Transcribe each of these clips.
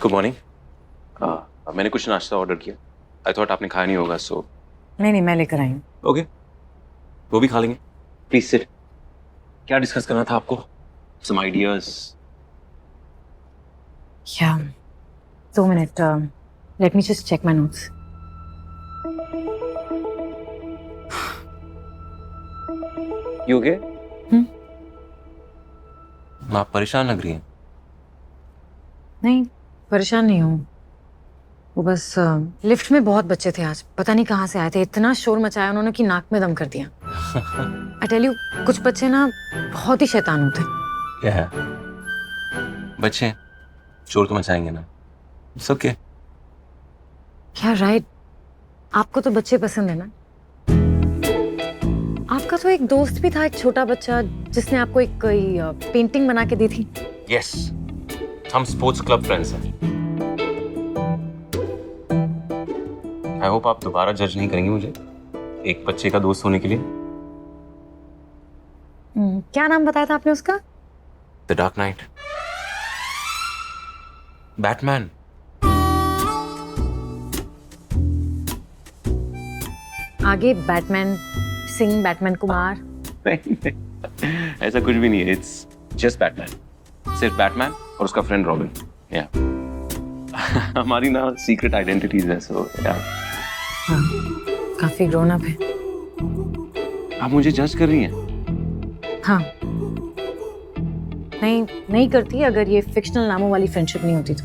Good morning. मैंने कुछ नाश्ता ऑर्डर किया। आई थॉट आपने खाया नहीं होगा, सो नहीं मैं लेकर आई हूँ। ओके, वो भी खा लेंगे। Please sit. क्या डिस्कस करना था आपको? Some ideas. या 2 minute, let me just check my notes. You okay? आप परेशान लग रही हैं। नहीं, परेशान नहीं हूँ। वो बस लिफ्ट में बहुत बच्चे थे आज, पता नहीं कहाँ से आए थे। इतना शोर मचाया उन्होंने कि नाक में दम कर दिया। आई टेल यू, कुछ बच्चे ना बहुत ही शैतान होते हैं। क्या है? बच्चे शोर तो मचाएंगे ना। It's okay. क्या राइट, आपको तो बच्चे पसंद है ना? आपका तो एक दोस्त भी था, एक छोटा बच्चा, जिसने आपको एक कोई पेंटिंग बना के दी थी। यस, हम स्पोर्ट्स क्लब फ्रेंड्स हैं। आई होप आप दोबारा जज नहीं करेंगे मुझे एक बच्चे का दोस्त होने के लिए। क्या नाम बताया था आपने उसका? The dark night, Batman. आगे बैटमैन सिंह, बैटमैन कुमार। ऐसा कुछ भी नहीं है, इट्स जस्ट बैटमैन। सिर्फ बैटमैन और उसका फ्रेंड रॉबिन। या हमारी ना सीक्रेट आइडेंटिटीज है, सो या। हाँ, काफी ग्रोन अप है। आप मुझे जज कर रही हैं? हाँ, नहीं करती अगर ये फिक्शनल नामों वाली फ्रेंडशिप नहीं होती तो।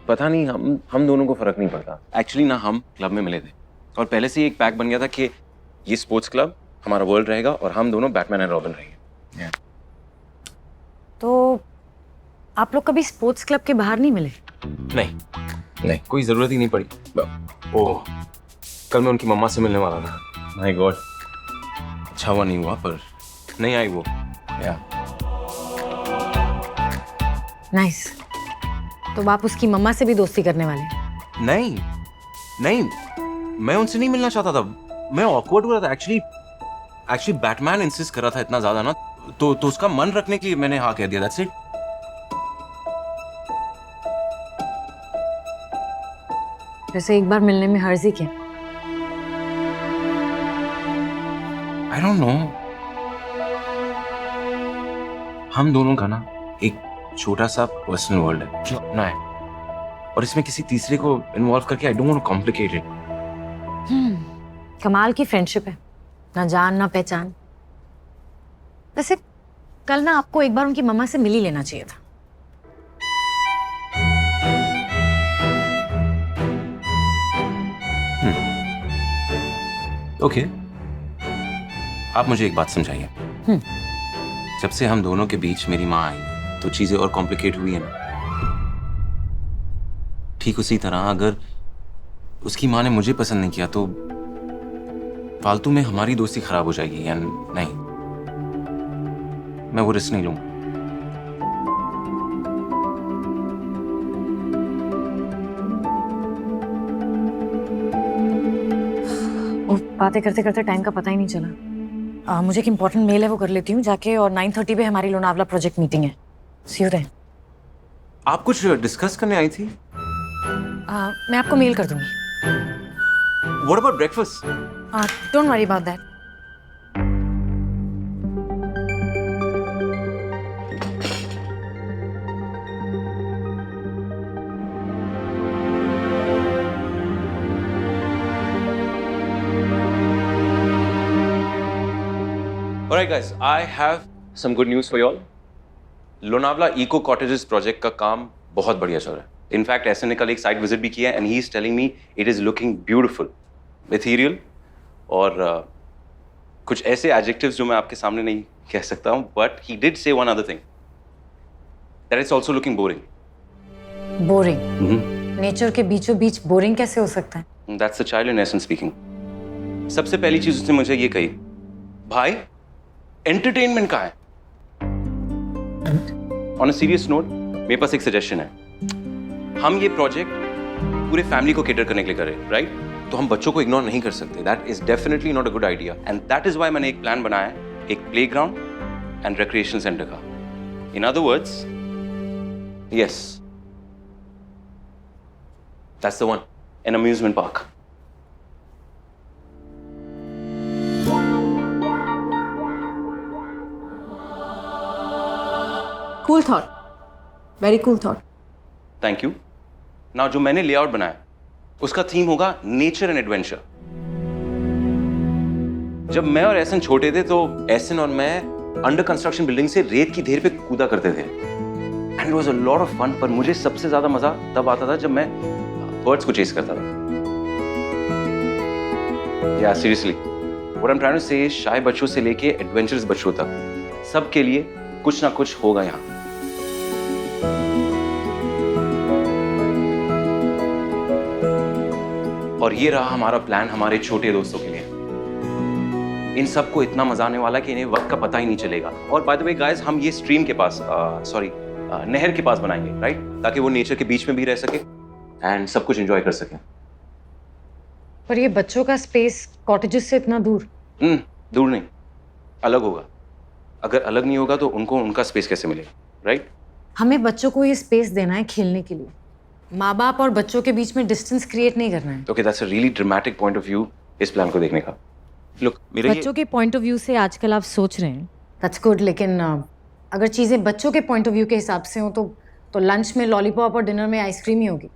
पता नहीं, हम दोनों को फर्क नहीं पड़ता। एक्चुअली ना हम क्लब में मिले थे और पहले से ही एक पैक बन गया था कि ये स्पोर्ट्स क्लब हमारा वर्ल्ड रहेगा और हम दोनों बैटमैन एंड रॉबिन रहेंगे। तो आप लोग कभी स्पोर्ट्स क्लब के बाहर नहीं मिले? नहीं, कोई जरूरत ही नहीं पड़ी। ओह, कल मैं उनकी मम्मा से मिलने वाला था। माय गॉड, अच्छा हुआ नहीं हुआ, पर नहीं आई वो। या नाइस। तो आप उसकी मम्मा से भी दोस्ती करने वाले? नहीं, मैं उनसे नहीं मिलना चाहता था। मैं ऑकवर्ड हो रहा था। एक्चुअली बैटमैन इंसिस्ट कर रहा था इतना ज्यादा ना, तो उसका मन रखने के लिए मैंने हाँ कह दिया। That's it. वैसे एक बार मिलने में हर्ज ही क्या? I don't know. हम दोनों का ना एक छोटा सा पर्सनल वर्ल्ड है जो अपना है, और इसमें किसी तीसरे को इन्वॉल्व करके I don't want to complicate it. कमाल की फ्रेंडशिप है, ना जान ना पहचान। वैसे कल ना आपको एक बार उनकी मम्मा से मिल ही लेना चाहिए था। ओके, आप मुझे एक बात समझाइए। जब से हम दोनों के बीच मेरी माँ आई तो चीजें और कॉम्प्लिकेट हुई है ना। ठीक उसी तरह अगर उसकी माँ ने मुझे पसंद नहीं किया तो फालतू में हमारी दोस्ती खराब हो जाएगी। या नहीं, मैं वो रिस्क नहीं लूंगा। बातें करते करते टाइम का पता ही नहीं चला। मुझे एक इंपॉर्टेंट मेल है, वो कर लेती हूँ जाके, और 9:30 पे हमारी लोनावला प्रोजेक्ट मीटिंग है। सी यू देन। आप कुछ डिस्कस करने आई थी? मैं आपको मेल कर दूंगी। What about breakfast? Don't worry about that. Alright guys, I have some good news for you all. Lonavala eco cottages project का काम बहुत बढ़िया चल रहा है। इनफैक्ट एसएन ने कल एक साइट विजिट भी किया है and he is telling me it is looking beautiful, ethereal, और कुछ ऐसे एडजेक्टिव्स जो मैं आपके सामने नहीं कह सकता हूँ, बट ही डिड से one other thing, that it's also looking boring. Boring? Nature के बीचों बीच बोरिंग कैसे हो सकता है? That's the child in essence speaking. सबसे पहली चीज उसने मुझे ये कही, भाई एंटरटेनमेंट कहाँ है? ऑन अ सीरियस नोट, मेरे पास एक सजेशन है। हम ये प्रोजेक्ट पूरे फैमिली को केटर करने के लिए करें, राइट? तो हम बच्चों को इग्नोर नहीं कर सकते। That is definitely not a good idea and that is why मैंने एक प्लान बनाया है, एक प्लेग्राउंड एंड रिक्रिएशन सेंटर का। In other words, Yes. That's the one. An amusement park. Cool thought. Very cool thought. Thank you. Now जो मैंने layout बनाया उसका थीम होगा नेचर एंड एडवेंचर। जब मैं और एसन छोटे थे तो एसन और मैं अंडर कंस्ट्रक्शन बिल्डिंग से रेत की ढेर पे कूदा करते थे and it was a lot of fun. पर मुझे सबसे ज्यादा मजा तब आता था जब मैं बर्ड्स को चेस करता था। या seriously what I am trying to say shy बच्चों से लेके एडवेंचरस बच्चों तक सबके लिए कुछ ना कुछ होगा यहाँ। और ये रहा हमारा प्लान हमारे छोटे दोस्तों के लिए। इन सबको इतना मजा आने वाला कि इन्हें वक्त का पता ही नहीं चलेगा। और बाय द वे गाइस, हम ये स्ट्रीम के पास नहर के पास बनाएंगे, राइट, ताकि वो नेचर के बीच में भी रह सके एंड सब कुछ एंजॉय कर सके। पर ये बच्चों का स्पेस कॉटेजेस से इतना दूर? दूर नहीं, अलग होगा। अगर अलग नहीं होगा तो उनको उनका स्पेस कैसे मिलेगा, राइट? हमें बच्चों को ये स्पेस देना है खेलने के लिए। माँ बाप और बच्चों के बीच में डिस्टेंस क्रिएट नहीं करना है। Okay, that's a really dramatic point of view इस प्लान को देखने का। लुक, मेरा बच्चों के पॉइंट ऑफ व्यू से आजकल आप सोच रहे हैं, दैट्स गुड, लेकिन अगर चीजें बच्चों के पॉइंट ऑफ व्यू के हिसाब से हो तो लंच में लॉलीपॉप और डिनर में आइसक्रीम ही होगी।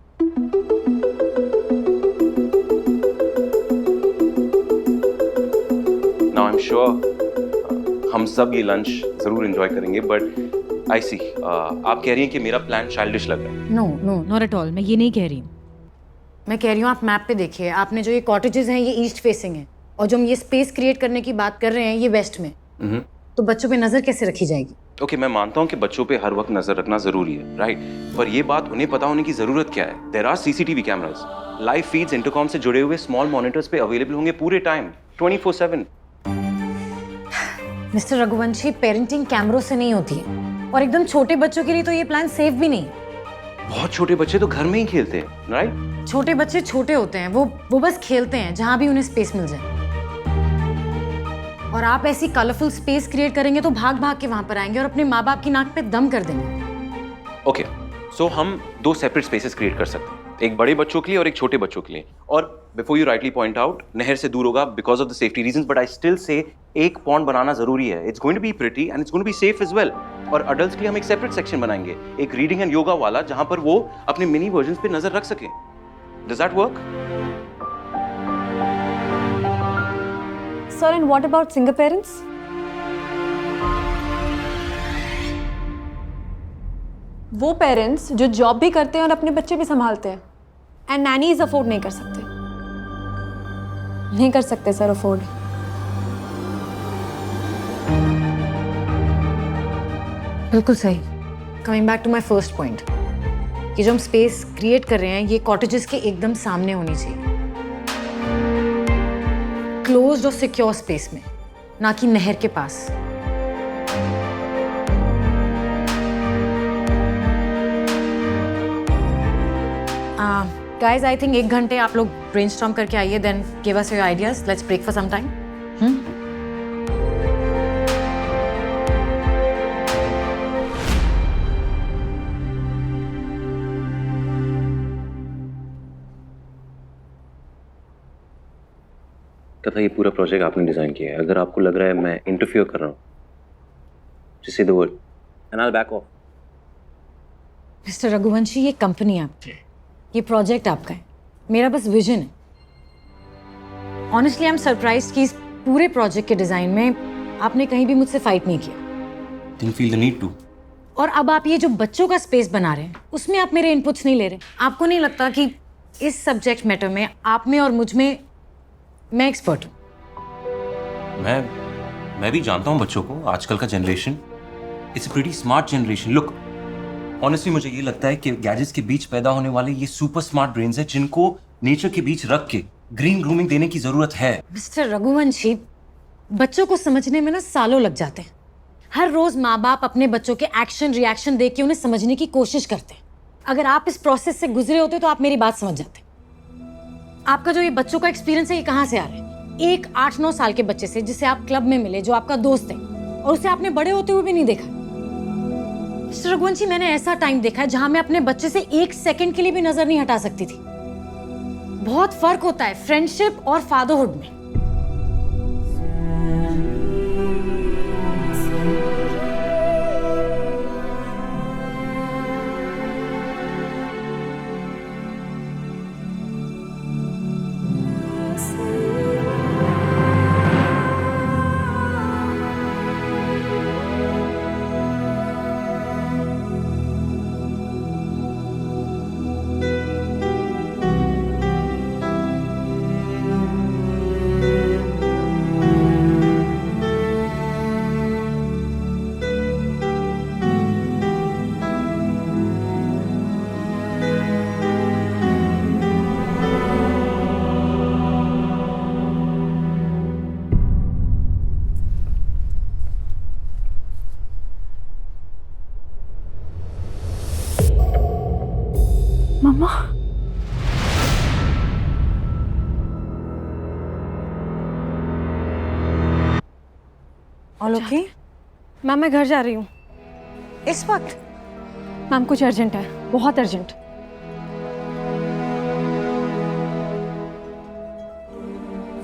नाउ आई एम श्योर हम सब ये लंच जरूर एंजॉय करेंगे, बट आई सी आप कह रही हैं कि मेरा प्लान चाइल्डिश लग रहा है। No no, not at all. मैं ये नहीं कह रही हूँ। मैं कह रही हूँ आप मैप पे देखिए, आपने जो ये कॉटेजेस हैं ये ईस्ट फेसिंग है और जो हम ये स्पेस क्रिएट करने की बात कर रहे हैं ये वेस्ट में। तो बच्चों पे नजर कैसे रखी जाएगी? ओके, मैं मानता हूँ कि बच्चों पे हर वक्त नजर रखना जरूरी है, राइट, पर ये बात उन्हें पता होने की जरूरत क्या है? There are CCTV cameras, live feeds intercom से जुड़े हुए स्मॉल मॉनिटर्स पे अवेलेबल होंगे पूरे टाइम 24/7। मिस्टर रघुवंशी, पेरेंटिंग कैमरों से नहीं होती है और एकदम छोटे बच्चों के लिए तो ये प्लान सेफ भी नहीं है। बहुत छोटे बच्चे तो घर में ही खेलते हैं, राइट? छोटे बच्चे छोटे होते हैं, वो बस खेलते हैं जहां भी उन्हें स्पेस मिल जाए। और आप ऐसी कलरफुल स्पेस क्रिएट करेंगे तो भाग भाग के वहां पर आएंगे और अपने माँ बाप की नाक पे दम कर देंगे। ओके, सो हम दो सेपरेट स्पेसेस क्रिएट कर सकते हैं, एक बड़े बच्चों के लिए और एक छोटे बच्चों के लिए। और before you rightly point out, नहर से दूर होगा because of the safety reasons, but I still say एक पॉन्ड बनाना जरूरी है। It's going to be pretty and it's going to be safe as well. और अडल्ट्स के लिए हम एक सेपरेट सेक्शन बनाएंगे, एक रीडिंग एंड योगा वाला, जहां पर वो अपने मिनी वर्जन्स पे नजर रख सकें। Does that work? Sir, and what about single parents? वो पेरेंट्स जो जॉब भी करते हैं और अपने बच्चे भी संभालते हैं एंड नैनीज अफोर्ड नहीं कर सकते सर अफोर्ड। बिल्कुल सही। Coming back to my first point, कि जो हम स्पेस क्रिएट कर रहे हैं ये कॉटेजेस के एकदम सामने होनी चाहिए, क्लोज्ड और सिक्योर स्पेस में, ना कि नहर के पास। गाइस, आई थिंक 1 घंटे आप लोग ब्रेनस्टॉर्म करके आइए, then give us your ideas. Let's break for some time. तथा ये पूरा प्रोजेक्ट आपने डिजाइन किया है। अगर आपको लग रहा है मैं इंटरफियर कर रहा हूँ, just say the word and I will back of. Mister Raghuvanshi, ये कंपनी आपकी है, ये प्रोजेक्ट आपका है, मेरा बस विजन है। ऑनेस्टली आई एम सरप्राइज्ड कि इस पूरे प्रोजेक्ट के डिजाइन में आपने कहीं भी मुझसे फाइट नहीं किया। Didn't feel the need to. और अब आप ये जो बच्चों का स्पेस बना रहे हैं उसमें आप मेरे इनपुट्स नहीं ले रहे। आपको नहीं लगता कि इस सब्जेक्ट मैटर में आप में और मुझ में मैं एक्सपर्ट हूँ? मैं भी जानता हूँ बच्चों को। आजकल का generation it's a pretty smart generation. Look, honestly मुझे ये लगता है कि गैजेट्स के बीच पैदा होने वाले ये सुपर स्मार्ट ब्रेन्स हैं जिनको नेचर के बीच रख के ग्रीन ग्रूमिंग देने की जरूरत है। मिस्टर रघुवंशी, बच्चों को समझने में ना सालों लग जाते हैं। हर रोज माँ बाप अपने बच्चों के एक्शन रिएक्शन देख के उन्हें समझने की कोशिश करते हैं। अगर आप इस प्रोसेस से गुजरे होते तो आप मेरी बात समझ जाते। आपका जो ये बच्चों का एक्सपीरियंस है ये कहाँ से आ रहा है? एक 8-9 साल के बच्चे से जिससे आप क्लब में मिले, जो आपका दोस्त है, और उसे आपने बड़े होते हुए भी नहीं देखा। मिस्टर रघुवंशी, मैंने ऐसा टाइम देखा है जहां मैं अपने बच्चे से 1 सेकंड के लिए भी नजर नहीं हटा सकती थी। बहुत फर्क होता है फ्रेंडशिप और फादरहुड में। मम्मा, ऑल ओके? मैम मैं घर जा रही हूँ इस वक्त? मैम कुछ अर्जेंट है, बहुत अर्जेंट।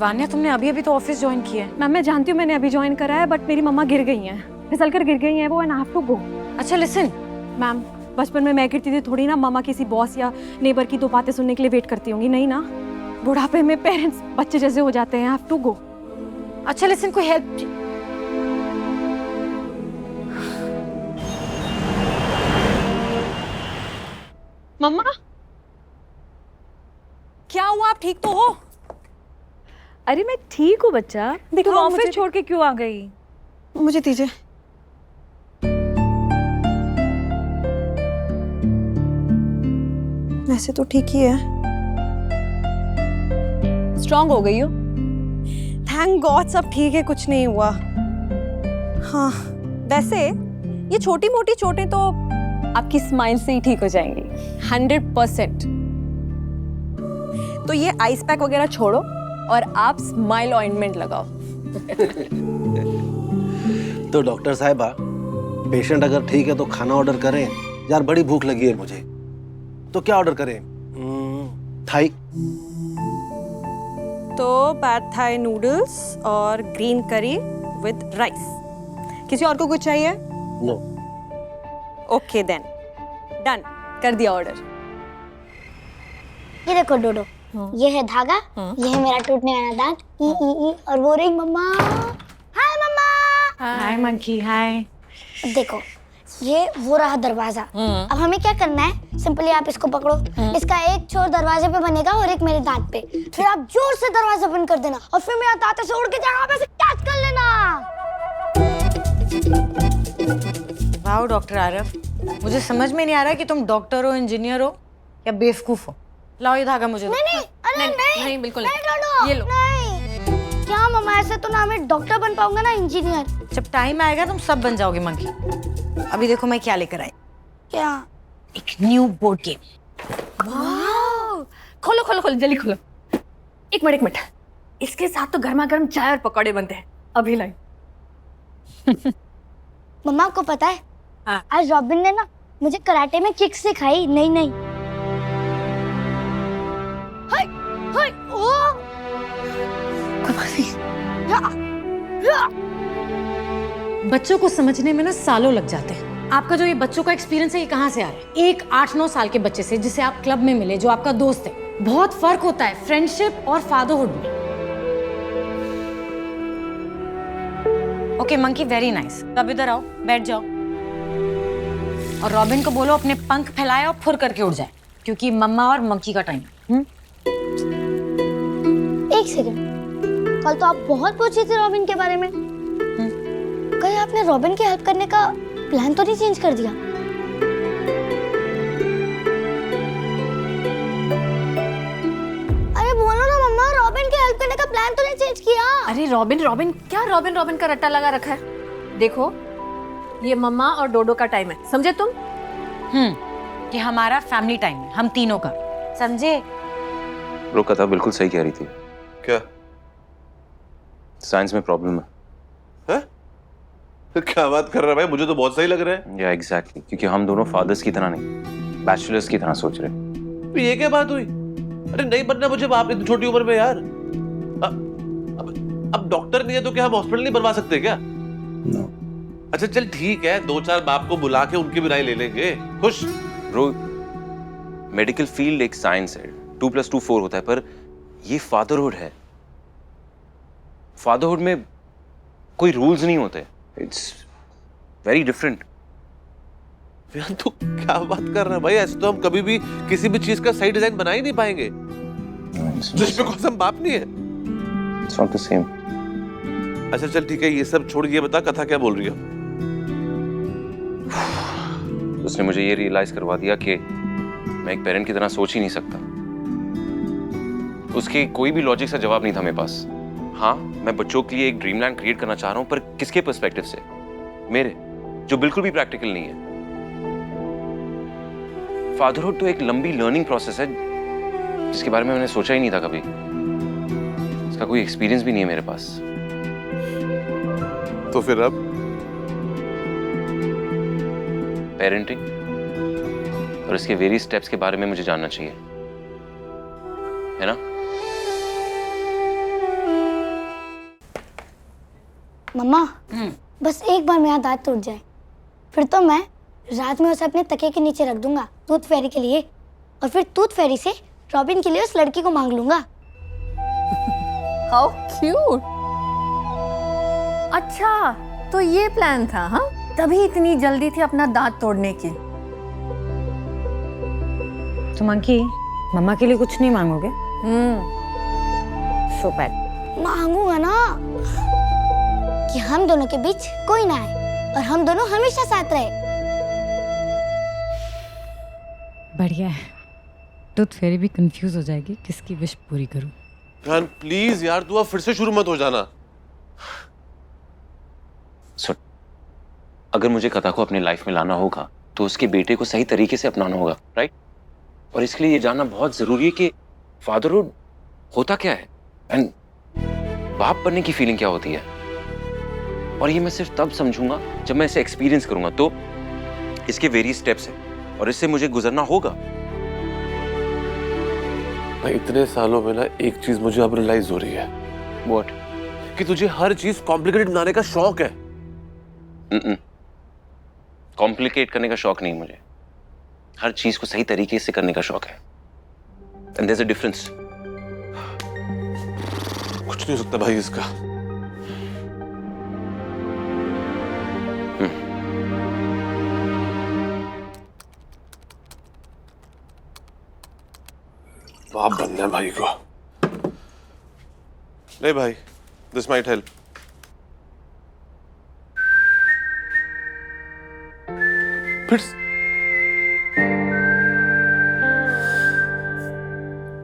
वान्या, तुमने अभी अभी तो ऑफिस ज्वाइन किया है। मैम मैं जानती हूँ मैंने अभी ज्वाइन करा है, बट मेरी मम्मा गिर गई हैं, फिसल कर गिर गई हैं वो, and I have to go. अच्छा लिसन, मैम बचपन में मैं गिरती थी थोड़ी ना मम्मा किसी बॉस या नेबर की 2 बातें सुनने के लिए वेट करती होंगी, नहीं ना। बुढ़ापे में पेरेंट्स बच्चे जैसे हो जाते हैं। I have to go. अच्छा लिसन, कोई हेल्प? मम्मा क्या हुआ, आप ठीक तो हो? अरे मैं ठीक हूँ बच्चा, तुम हाँ, ऑफिस छोड़ के क्यों आ गई? मुझे दीजिए। वैसे तो ठीक ही है। स्ट्रांग हो गई हो? थैंक गॉड सब ठीक है, कुछ नहीं हुआ। हाँ वैसे ये छोटी मोटी चोटें तो आपकी स्माइल से ही ठीक हो जाएंगी। 100%। तो ये आइस पैक वगैरह छोड़ो और आप स्माइल ऑइंटमेंट लगाओ। तो डॉक्टर साहिबा, पेशेंट अगर ठीक है तो खाना ऑर्डर करें। यार बड़ी भूख लगी है मुझे, तो क्या ऑर्डर करें? थाई। तो पैड थाई नूडल्स और ग्रीन करी विद राइस। किसी और को कुछ चाहिए? नो। ओके देन, डन, कर दिया ऑर्डर। ये देखो डोडो, ये है धागा, ये है मेरा टूटने वाला दांत, ई, और वो रही मम्मा। हाय मम्मा। हाय मंकी, हाय। अब देखो, ये वो रहा दरवाजा। अब हमें क्या करना है? सिंपली आप इसको पकड़ो, इसका एक छोर दरवाजे पे बनेगा और एक मेरे दांत पे। फिर आप जोर से दरवाजा बंद कर देना और फिर मेरा दांत से उड़ के जाएगा, आप ऐसे कैच कर लेना। वाओ डॉक्टर आरफ, मुझे समझ में नहीं आ रहा कि तुम डॉक्टर हो, इंजीनियर हो या बेवकूफ हो। लाओ ये धागा मुझे। नहीं, अरे नहीं, बिल्कुल नहीं डोडो, ये लो। नहीं। क्या मम्मा, ऐसे तो ना मैं डॉक्टर बन पाऊंगा ना इंजीनियर। जब टाइम आएगा तुम सब बन जाओगे मंकी। अभी देखो मैं क्या लेकर आई। क्या? एक न्यू बोर्ड गेम। खोलो खोलो खोलो, जल्दी खोलो। एक मिनट, इसके साथ तो गर्मा गर्म चाय और पकौड़े बनते हैं, अभी लाई। मम्मा आपको पता है, हाँ। आज रॉबिन ने ना मुझे कराटे में किक सिखाई। नहीं हाय हाय ओ बच्चों को समझने में ना सालों लग जाते हैं। आपका जो ये बच्चों का एक्सपीरियंस है, ये कहाँ से आ रहा है? एक 8-9 साल के बच्चे से जिसे आप क्लब में मिले, जो आपका दोस्त है। बहुत फर्क होता है फ्रेंडशिप और फादरहुड में। Okay monkey, very nice. अब इधर आओ, बैठ जाओ और रॉबिन को बोलो अपने पंख फैलाए और फुर करके उड़ जाए, क्योंकि मम्मा और मंकी का टाइम है। एक सेकंड, कल तो आप बहुत पूछी थी रॉबिन के बारे में। कहीं आपने रॉबिन की हेल्प करने का प्लान तो नहीं चेंज कर दिया? अरे बोलो ना मम्मा, रॉबिन की हेल्प करने का प्लान तो नहीं चेंज किया? अरे रॉबिन क्या रॉबिन का रट्टा लगा रखा है? देखो, ये मम्मा और डोडो का टाइम है, समझे तुम? कि हमारा फैमिली टाइम है, हम तीनों का, समझे? रोका था, बिल्कुल सही कह रही थी। क्या? साइंस में प्रॉब्लम है। है? क्या बात कर रहा है भाई, मुझे तो बहुत सही लग रहा है। या एग्जैक्टली, क्योंकि हम दोनों फादर्स की तरह नहीं, बैचलर्स की तरह सोच रहे हैं। तो ये क्या बात हुई? अरे नहीं बनना मुझे बाप इतनी छोटी उम्र में यार। अब डॉक्टर नहीं है तो क्या हम हॉस्पिटल नहीं बनवा सकते क्या? No. अच्छा चल ठीक है, 2-4 बाप को बुला के उनकी भी राय ले लेंगे। खुश? ब्रो, मेडिकल फील्ड एक साइंस है, 2+2 4 होता है, पर ये फादरहुड है। फादरहुड में कोई रूल्स नहीं होते, इट्स वेरी डिफरेंट। यार तू क्या बात कर रहा है भाई? ऐसे तो हम कभी भी किसी भी चीज का सही डिजाइन बना ही नहीं पाएंगे। जिसमें कोई हम बाप नहीं है। It's not the same. अच्छा चल ठीक है, ये सब छोड़, ये बता कथा क्या बोल रही है? उसने मुझे ये रियलाइज करवा दिया कि मैं एक पेरेंट की तरह सोच ही नहीं सकता। उसके कोई भी लॉजिक से जवाब नहीं था मेरे पास। हाँ, मैं बच्चों के लिए एक ड्रीमलैंड क्रिएट करना चाह रहा हूं, पर किसके पर्सपेक्टिव से? मेरे, जो बिल्कुल भी प्रैक्टिकल नहीं है। फादरहुड तो एक लंबी लर्निंग प्रोसेस है जिसके बारे में मैंने सोचा ही नहीं था कभी। इसका कोई एक्सपीरियंस भी नहीं है मेरे पास। तो फिर अब पेरेंटिंग और इसके वेरियस स्टेप्स के बारे में मुझे जानना चाहिए, है ना? मम्मा, बस एक बार मेरा दांत टूट जाए, फिर तो मैं रात में उसे अपने तकिए के नीचे रख दूंगा टूथ फेरी के लिए, और फिर टूथ फेरी से रॉबिन के लिए उस लड़की को मांग लूंगा। How cute. अच्छा, तो ये प्लान था? हाँ, तभी इतनी जल्दी थी अपना दांत तोड़ने की। तो मंकी, मम्मा के लिए कुछ नहीं मांगोगे? So bad. मांगूंगा ना, कि हम दोनों के बीच कोई ना आए और हम दोनों हमेशा साथ रहे। बढ़िया है। टूथ फेरी भी कंफ्यूज हो जाएगी किसकी विश पूरी करूं। खान प्लीज यार, तू अब फिर से शुरू मत हो जाना। सुन, अगर मुझे कथा को अपने लाइफ में लाना होगा तो उसके बेटे को सही तरीके से अपनाना होगा, राइट? और इसके लिए ये जानना बहुत जरूरी है कि फादरहुड होता क्या है एंड बाप बनने की फीलिंग क्या होती है। और ये मैं सिर्फ तब समझूंगा जब मैं इसे एक्सपीरियंस करूंगा। तो इसके वेरियस स्टेप्स हैं और इससे मुझे गुजरना होगा। भाई इतने सालों में ना एक चीज मुझे अब रियलाइज हो रही है। व्हाट? कि तुझे हर चीज कॉम्प्लिकेटेड बनाने का शौक है। कॉम्प्लिकेट करने का शौक नहीं मुझे, हर चीज को सही तरीके से करने का शौक है। And there is a difference. कुछ नहीं हो सकता भाई इसका। बाप बनना है भाई को। नहीं भाई, दिस माइट हेल्प। फिर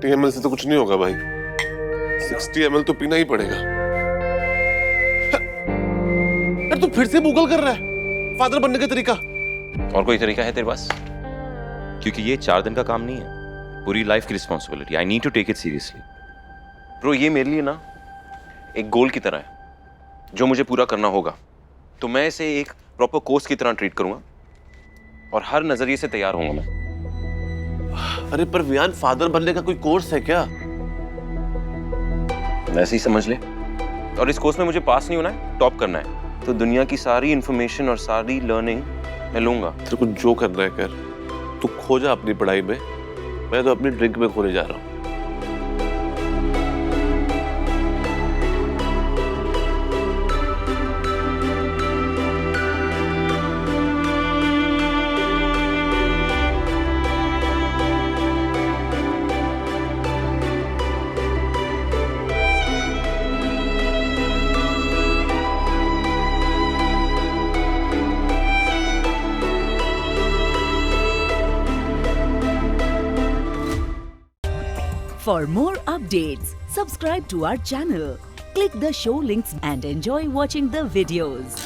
30 ml से तो कुछ नहीं होगा भाई, 60 ml तो पीना ही पड़ेगा। यार तू फिर से गूगल कर रहा है फादर बनने का तरीका? और कोई तरीका है तेरे पास? क्योंकि ये 4 दिन का काम नहीं है, पूरी लाइफ की responsibility. I need to take it seriously. Bro, ये मेरे लिए ना एक गोल की तरह है जो मुझे पूरा करना होगा। तो मैं इसे एक प्रॉपर कोर्स की तरह ट्रीट करूंगा और हर नजरिए से तैयार होऊंगा मैं। अरे पर वियान, फादर बनने का कोई कोर्स है क्या? वैसे ही समझ ले। और इस कोर्स में मुझे पास नहीं होना है, टॉप करना है। तो दुनिया की सारी इंफॉर्मेशन और सारी लर्निंग मैं लूंगा। तेरे को जो करना है कर, तू खो जा अपनी पढ़ाई में, मैं तो अपनी ड्रिंक में खोने जा रहा हूँ। For more updates, subscribe to our channel, click the show links and enjoy watching the videos.